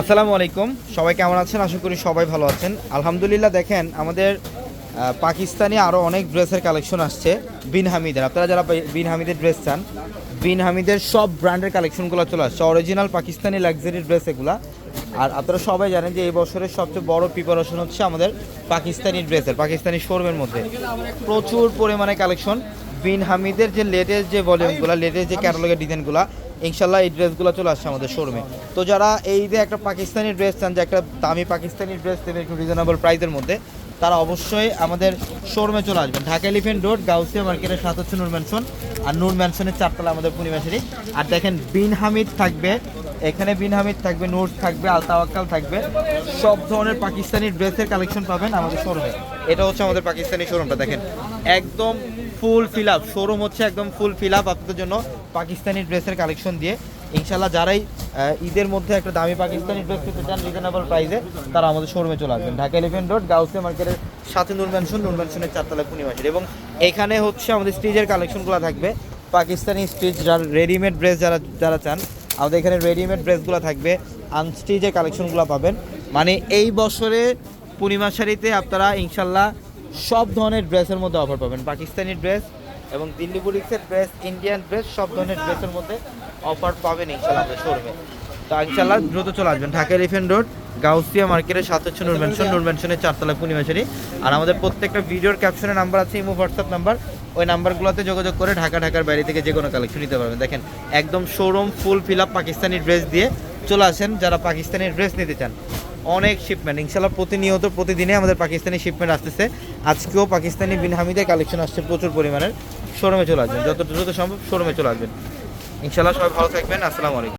আসসালামু আলাইকুম, সবাই কেমন আছেন? আশা করি সবাই ভালো আছেন। আলহামদুলিল্লাহ। দেখেন, আমাদের পাকিস্তানি আরও অনেক ড্রেসের কালেকশন আসছে বিন হামিদের। আপনারা যারা বিন হামিদের ড্রেস চান, বিন হামিদের সব ব্র্যান্ডের কালেকশনগুলো চলে আসছে, অরিজিনাল পাকিস্তানি লাক্সারি ড্রেস এগুলা। আর আপনারা সবাই জানেন যে এই বছরের সবচেয়ে বড় প্রিপারেশন হচ্ছে আমাদের পাকিস্তানি ড্রেসের, পাকিস্তানি শোরুমের মধ্যে প্রচুর পরিমাণে কালেকশন। বিন হামিদের যে লেটেস্ট যে ভলিউমগুলো, লেটেস্ট যে ক্যাটালগের ডিজাইনগুলো, ইনশাল্লাহ এই ড্রেসগুলো চলে আসছে আমাদের শোরুমে। তো যারা এই যে একটা পাকিস্তানি ড্রেস চান, যে একটা দামি পাকিস্তানি ড্রেস দেবে একটু রিজনেবল প্রাইসের মধ্যে, তারা অবশ্যই আমাদের শোরুমে চলে আসবেন। ঢাকা এলিফ্যান্ট রোড, গাউসিয়া মার্কেটের সাথে হচ্ছে নূর ম্যানশন, আর নূর ম্যানশনের চারতলা আমাদের পূর্ণিমাশারি। আর দেখেন, বিন হামিদ থাকবে এখানে, বিন হামিদ থাকবে, নূর থাকবে, আল তাওয়াক্কাল থাকবে। সব ধরনের পাকিস্তানি ড্রেসের কালেকশন পাবেন আমাদের শোরুমে। এটা হচ্ছে আমাদের পাকিস্তানি শোরুমটা। দেখেন, একদম ফুল ফিল আপ শোরুম হচ্ছে, একদম ফুল ফিল আপ আপনাদের জন্য পাকিস্তানি ড্রেসের কালেকশন দিয়ে। ইনশাল্লাহ যারাই ঈদের মধ্যে একটা দামি পাকিস্তানি ড্রেস পেতে চান রিজনেবল প্রাইসে, তারা আমাদের শোরুমে চলে আসবেন। ঢাকা এলিফ্যান্ট রোড, গাউসিয়া মার্কেটের সাথে নূর ম্যানশন, নূর ম্যানশনের চারতলা পূর্ণিমাশারি। এবং এখানে হচ্ছে আমাদের স্টিচের কালেকশনগুলো থাকবে, পাকিস্তানি স্টিচ, যারা রেডিমেড ড্রেস যারা চান, আমাদের এখানে রেডিমেড ড্রেসগুলো থাকবে, আনস্টিচের কালেকশনগুলো পাবেন। মানে এই বছরে পূর্ণিমাশারিতে আপনারা ইনশাল্লাহ সব ধরনের ড্রেসের মধ্যে অফার পাবেন। পাকিস্তানি ড্রেস এবং দিল্লি বুটিক্সের ড্রেস, ইন্ডিয়ান ড্রেস, সব ধরনের ড্রেসের মধ্যে অফার পাবেন ইনশাল্লাহ আমাদের শোরুমে। তো ইনশাল্লাহ দ্রুত চলে আসবেন। ঢাকা এলিফ্যান্ট রোড, গাউসিয়া মার্কেটের সাথে হচ্ছে নূর ম্যানশন, নূর ম্যানশনের চারতলা পূর্ণিমাশারি। আর আমাদের প্রত্যেকটা ভিডিওর ক্যাপশনে নাম্বার আছে, ইমো হোয়াটসঅ্যাপ নাম্বার, ওই নাম্বারগুলোতে যোগাযোগ করে ঢাকার বাইরে থেকে যে কোনো কালেকশন নিতে পারবেন। দেখেন, একদম showroom full fill up Pakistani dress দিয়ে চলে আসেন যারা পাকিস্তানি ড্রেস নিতে চান। অনেক শিপমেন্ট ইনশাল্লাহ প্রতিনিয়ত, প্রতিদিনে আমাদের পাকিস্তানি শিপমেন্ট আসতেছে। আজকেও পাকিস্তানি বিন হামিদের কালেকশন আসছে প্রচুর পরিমাণের। শোরুমে চলে আসবেন, যত দ্রুত সম্ভব শোরুমে চলে আসবেন ইনশাল্লাহ। সবাই ভালো থাকবেন। আসসালামু আলাইকুম।